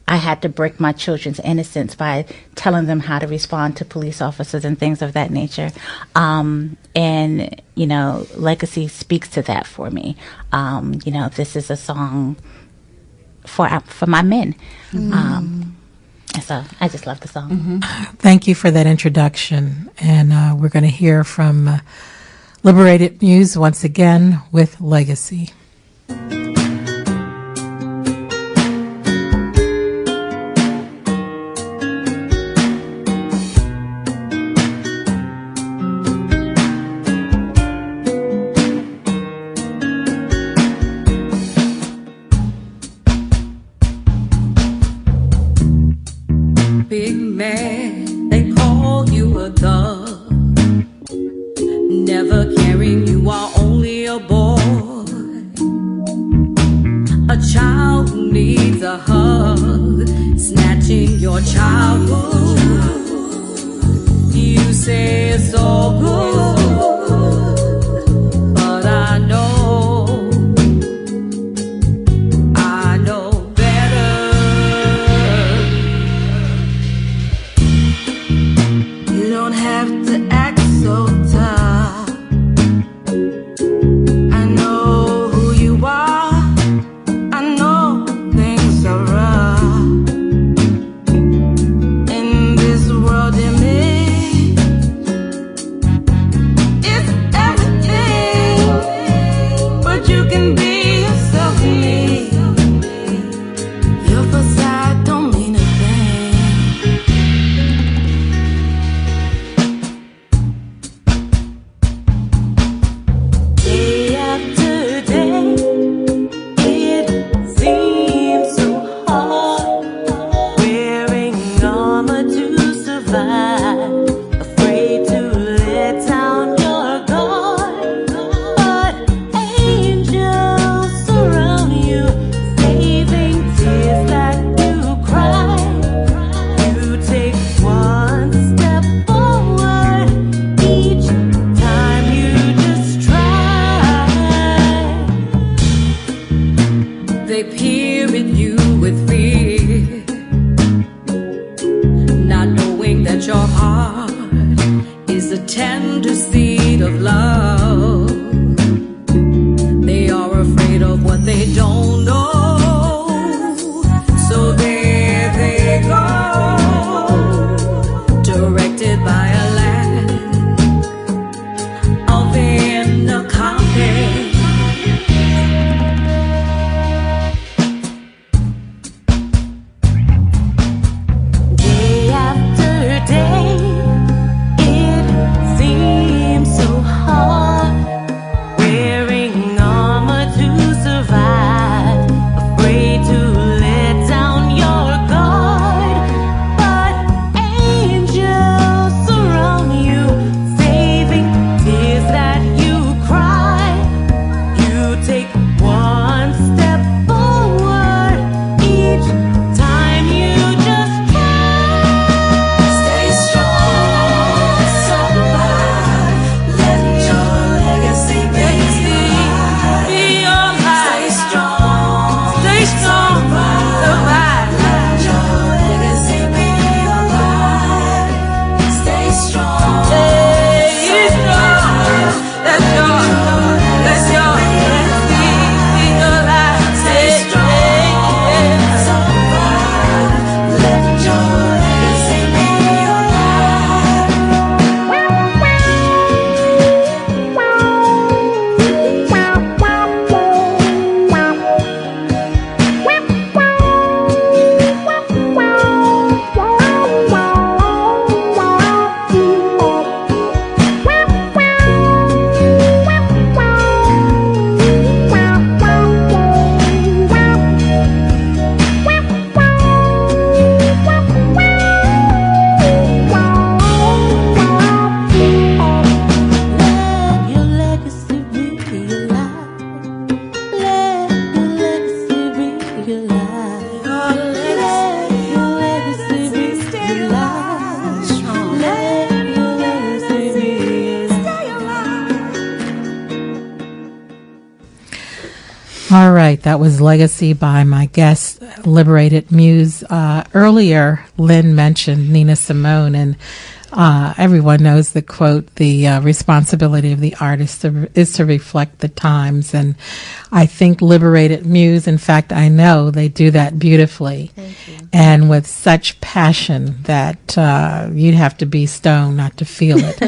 I had to break my children's innocence by telling them how to respond to police officers and things of that nature. And, Legacy speaks to that for me. This is a song for my men. So I just love the song. Thank you for that introduction. And we're going to hear from Liberated Muse once again with Legacy. Big man, they call you a thug. Never caring you are only a boy. A child who needs a hug, snatching your childhood. You say it's so good, but I know better. You don't have to act so tough. I know who you are. I know things are rough. In this world you made, it's everything. But you can be yourself in me. Your facade don't mean a thing. Day after day, it seems so hard, wearing armor to survive, afraid to let down your guard. But angels surround you, saving tears that you cry. You take one step forward each time you just try. They peer at you with fear, not knowing that your heart is a tender seed of love. They are afraid of what they don't know, so there they go, directed by a lack of inner confidence. Day after day, it seems so hard, wearing armor to survive. right. That was Legacy by my guest, Liberated Muse. Earlier, Lynn mentioned Nina Simone, and everyone knows the quote, the responsibility of the artist is to reflect the times. And I think Liberated Muse, in fact, I know they do that beautifully. Thank you. And with such passion that you'd have to be stoned not to feel it.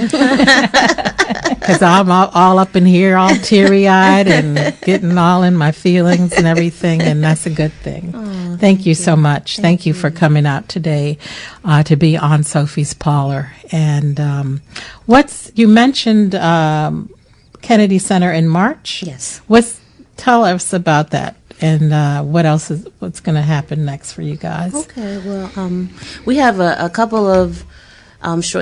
Because I'm all up in here, all teary-eyed and getting all in my feelings and everything, and that's a good thing. Oh, thank you so much. Thank you for coming out today to be on Sophie's Parlor. And you mentioned Kennedy Center in March? Yes. Tell us about that. And what's going to happen next for you guys? Okay, well, we have a couple of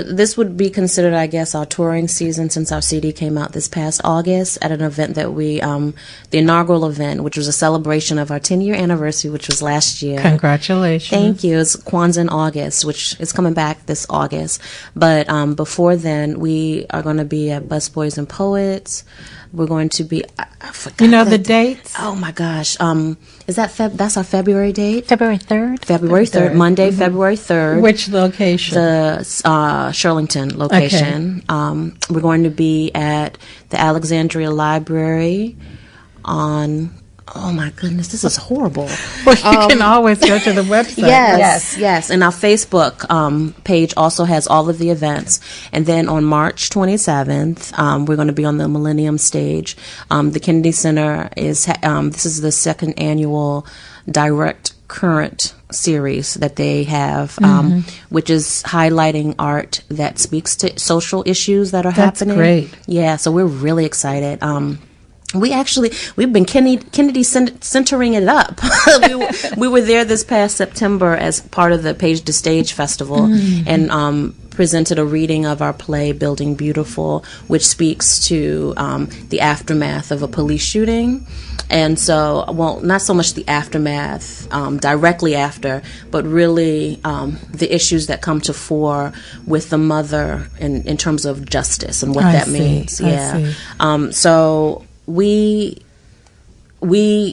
this would be considered, I guess, our touring season since our CD came out this past August at an event that the inaugural event, which was a celebration of our 10-year anniversary, which was last year. Congratulations. Thank you. It's Kwanzaa in August, which is coming back this August. But before then, we are going to be at Busboys and Poets. We're going to be, I forgot. You know the dates? Oh my gosh. Is that that's our February date? February 3rd? February 3rd, Monday, February 3rd. Which location? The Shirlington location. Okay. We're going to be at the Alexandria Library on, oh my goodness, this is horrible. Well, you can always go to the website. Yes. And our Facebook page also has all of the events. And then on March 27th, we're going to be on the Millennium Stage. The Kennedy Center this is the second annual Direct Current series that they have, which is highlighting art that speaks to social issues that are happening. That's great. Yeah, so we're really excited. We've been Kennedy centering it up. we were there this past September as part of the Page to Stage Festival and presented a reading of our play Building Beautiful, which speaks to the aftermath of a police shooting. And so, well, not so much the aftermath directly after, but really the issues that come to fore with the mother in terms of justice and what that means. Yeah. So we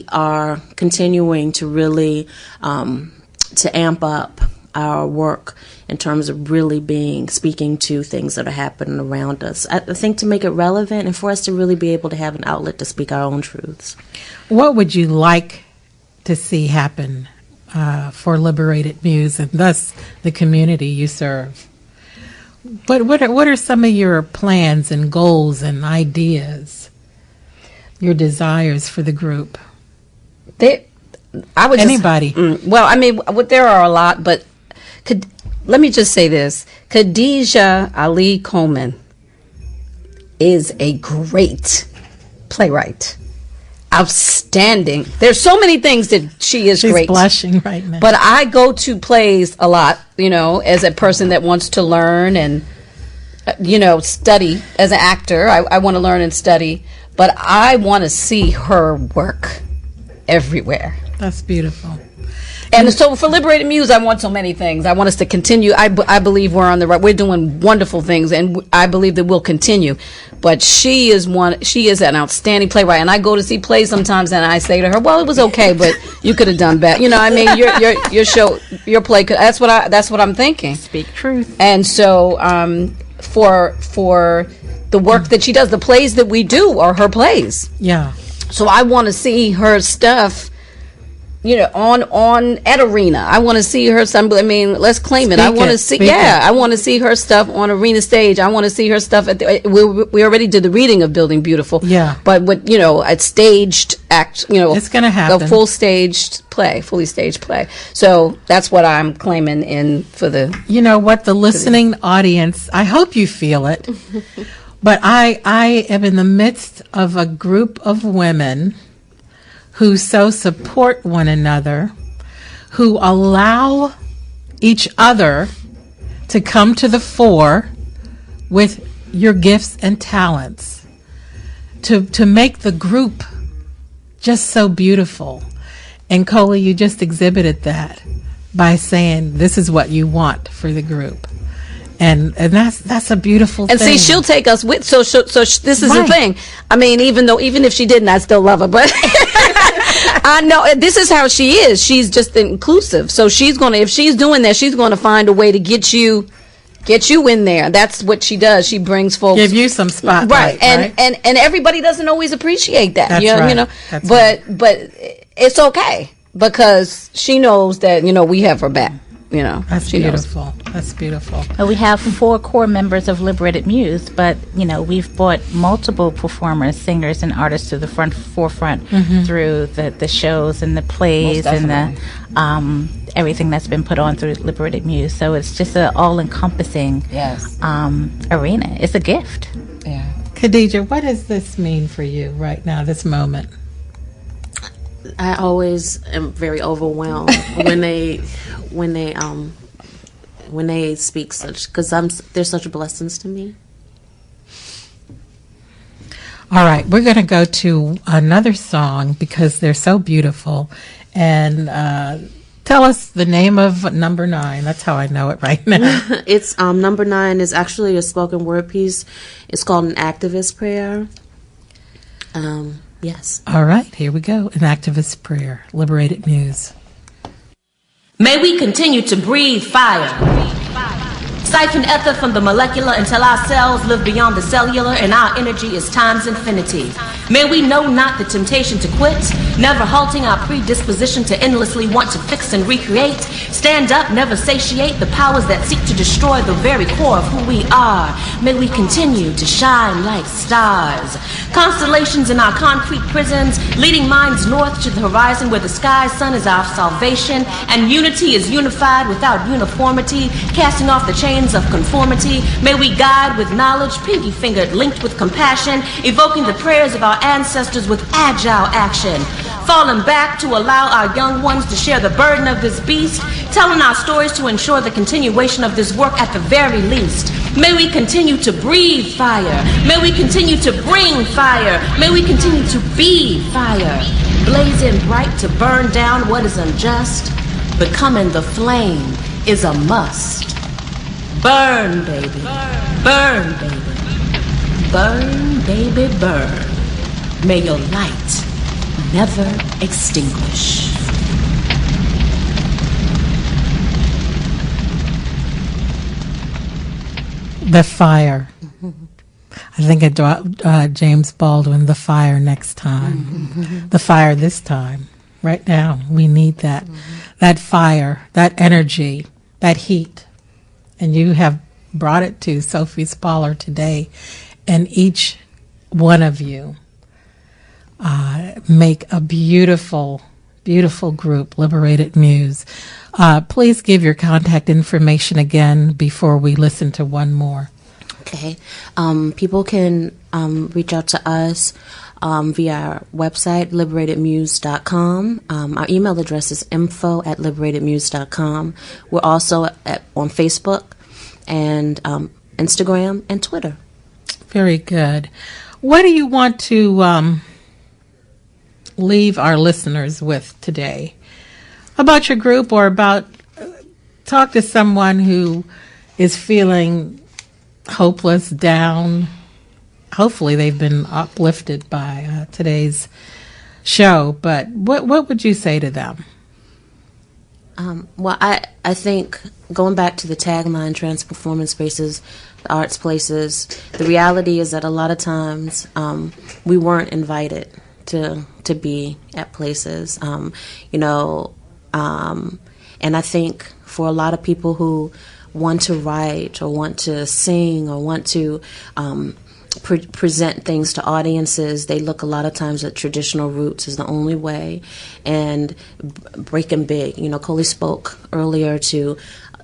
are continuing to really to amp up our work in terms of really speaking to things that are happening around us. I think to make it relevant and for us to really be able to have an outlet to speak our own truths. What would you like to see happen for Liberated Muse and thus the community you serve? What are some of your plans and goals and ideas? Your desires for the group? Anybody? Well, I mean, there are a lot, but let me just say this. Khadijah Ali Coleman is a great playwright. Outstanding. There's so many things that she's great. She's blushing right now. But I go to plays a lot, as a person that wants to learn and, study as an actor. I want to learn and study. But I want to see her work everywhere. That's beautiful. And so for Liberated Muse, I want so many things. I want us to continue. I believe we're on the right. We're doing wonderful things, and I believe that we'll continue. But she is an outstanding playwright. And I go to see plays sometimes, and I say to her, "Well, it was okay, but you could have done better." Your play could. That's what I'm thinking. Speak truth. And so for the work that she does, the plays that we do are her plays. Yeah. So I want to see her stuff, on at Arena. I want to see her stuff. I mean, let's claim it. I want to see. I want to see her stuff on Arena stage. I want to see her stuff at we already did the reading of Building Beautiful. Yeah. But a staged act. It's going to happen. A fully staged play. So that's what I'm claiming in for the. You know what, the listening audience. I hope you feel it. But I am in the midst of a group of women who so support one another, who allow each other to come to the fore with your gifts and talents, to make the group just so beautiful. And Coley, you just exhibited that by saying this is what you want for the group. And that's a beautiful thing. And see, she'll take us with. So this is the thing. I mean, even if she didn't, I still love her. But I know this is how she is. She's just inclusive. So she's gonna, if she's doing that, she's gonna find a way to get you in there. That's what she does. She brings folks, give you some spotlight, right? And everybody doesn't always appreciate that. That's you right. know. That's but it's okay because she knows that we have her back. That's she beautiful. knows. That's beautiful. We have 4 core members of Liberated Muse, but we've brought multiple performers, singers, and artists to the forefront through the shows and the plays and the everything that's been put on through Liberated Muse. So it's just an all-encompassing arena. It's a gift. Yeah. Khadijah, what does this mean for you right now, this moment? I always am very overwhelmed when they speak such, because they're such blessings to me. All right, we're going to go to another song because they're so beautiful. And tell us the name of number 9. That's how I know it right now. It's number 9 is actually a spoken word piece. It's called An Activist Prayer. Yes. All right, here we go. An Activist Prayer, Liberated Muse. May we continue to breathe fire. Siphon ether from the molecular until our cells live beyond the cellular and our energy is time's infinity. May we know not the temptation to quit, never halting our predisposition to endlessly want to fix and recreate. Stand up, never satiate the powers that seek to destroy the very core of who we are. May we continue to shine like stars. Constellations in our concrete prisons, leading minds north to the horizon where the sky sun is our salvation and unity is unified without uniformity, casting off the chains of conformity. May we guide with knowledge, pinky fingered, linked with compassion, evoking the prayers of our ancestors with agile action. Falling back to allow our young ones to share the burden of this beast, telling our stories to ensure the continuation of this work at the very least. May we continue to breathe fire. May we continue to bring fire. May we continue to be fire. Blazing bright to burn down what is unjust. Becoming the flame is a must. Burn, baby. Burn, baby. Burn, baby, burn. May your light never extinguish. The Fire. I think it James Baldwin, The Fire next time. The fire this time. Right now. We need that. That fire, that energy, that heat. And you have brought it to Sophie's Parlor today. And each one of you make a beautiful, beautiful group, Liberated Muse. Please give your contact information again before we listen to one more. Okay. People can reach out to us via our website, liberatedmuse.com. Our email address is info@liberatedmuse.com. We're also on Facebook and Instagram and Twitter. Very good. What do you want to leave our listeners with today about your group, or about talk to someone who is feeling hopeless, down? Hopefully they've been uplifted by today's show, but what would you say to them? Well, I think going back to the tagline, trans performance spaces, the arts places, the reality is that a lot of times we weren't invited to be at places, and I think for a lot of people who want to write or want to sing or want to present things to audiences, they look a lot of times at traditional roots as the only way, and breaking big. Coley spoke earlier to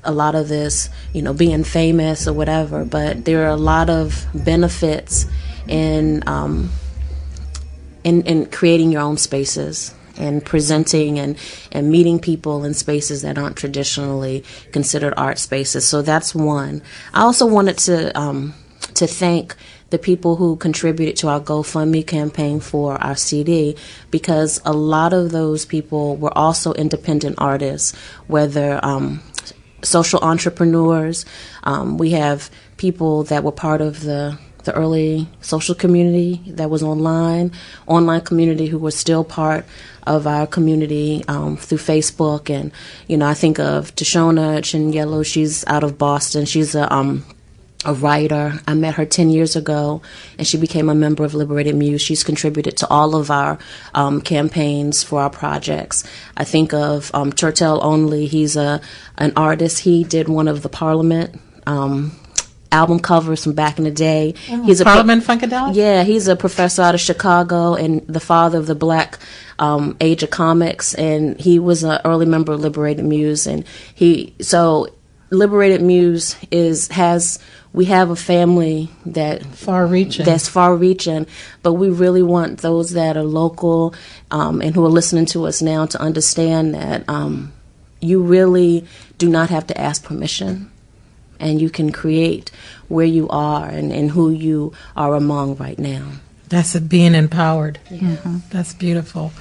a lot of this, being famous or whatever, but there are a lot of benefits in creating your own spaces and presenting and meeting people in spaces that aren't traditionally considered art spaces. So that's one. I also wanted to thank the people who contributed to our GoFundMe campaign for our CD, because a lot of those people were also independent artists, whether social entrepreneurs. We have people that were part of the the early social community that was online community who was still part of our community through Facebook. And, I think of Tashona Chinyelo. She's out of Boston. She's a writer. I met her 10 years ago, and she became a member of Liberated Muse. She's contributed to all of our campaigns for our projects. I think of Turtel Only. He's an artist. He did one of the Parliament album covers from back in the day. He's Parliament Funkadelic? Yeah, he's a professor out of Chicago and the father of the Black age of comics, and he was an early member of Liberated Muse. And Liberated Muse we have a family that's far reaching, but we really want those that are local and who are listening to us now to understand that you really do not have to ask permission, and you can create where you are and who you are among right now. That's it, being empowered. Yeah. Mm-hmm. That's beautiful.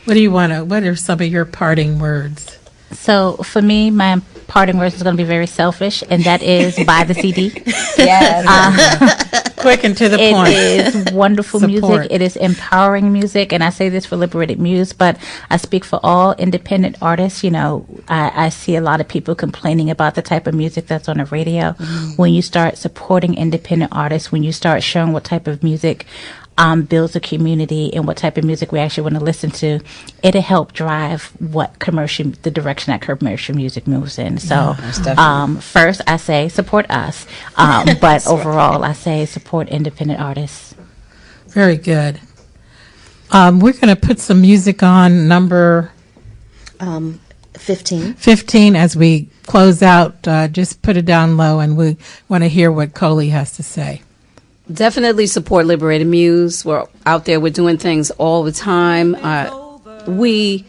What are some of your parting words? So for me, my parting words is going to be very selfish, and that is buy the CD. Yes. Quick and to the point. It is wonderful music. It is empowering music, and I say this for Liberated Muse, but I speak for all independent artists. I see a lot of people complaining about the type of music that's on the radio. Mm-hmm. When you start supporting independent artists, when you start showing what type of music builds a community and what type of music we actually want to listen to, it'll help drive the direction that commercial music moves in. So, first I say support us, but overall I say support independent artists. Very good. We're going to put some music on number 15. 15 as we close out. Just put it down low, and we want to hear what Coley has to say. Definitely support Liberated Muse. We're out there. We're doing things all the time. We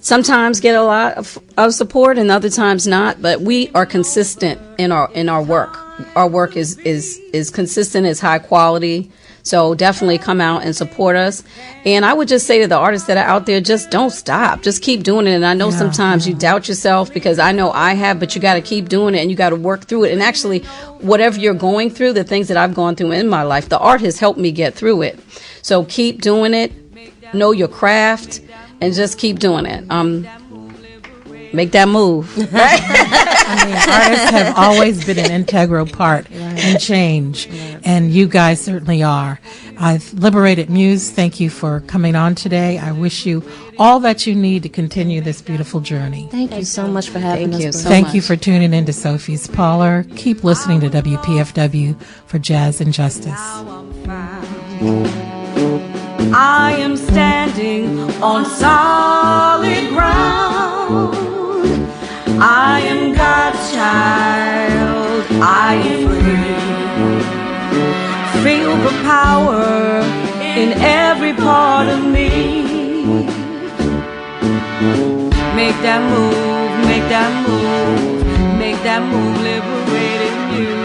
sometimes get a lot of support, and other times not. But we are consistent in our work. Our work is consistent. It's high quality. So definitely come out and support us. And I would just say to the artists that are out there, just don't stop. Just keep doing it. And I know sometimes you doubt yourself, because I know I have, but you got to keep doing it, and you got to work through it. And actually, whatever you're going through, the things that I've gone through in my life, the art has helped me get through it. So keep doing it. Know your craft, and just keep doing it. Make that move. Right? Artists have always been an integral part in change, and you guys certainly are. Liberated Muse, thank you for coming on today. I wish you all that you need to continue this beautiful journey. Thank you so much for having us. Thank you for tuning in to Sophie's Parlor. Keep listening to WPFW for Jazz and Justice. I am standing on solid ground. I am God's child. I am free. Feel the power in every part of me. Make that move, make that move, make that move, Liberated Muse.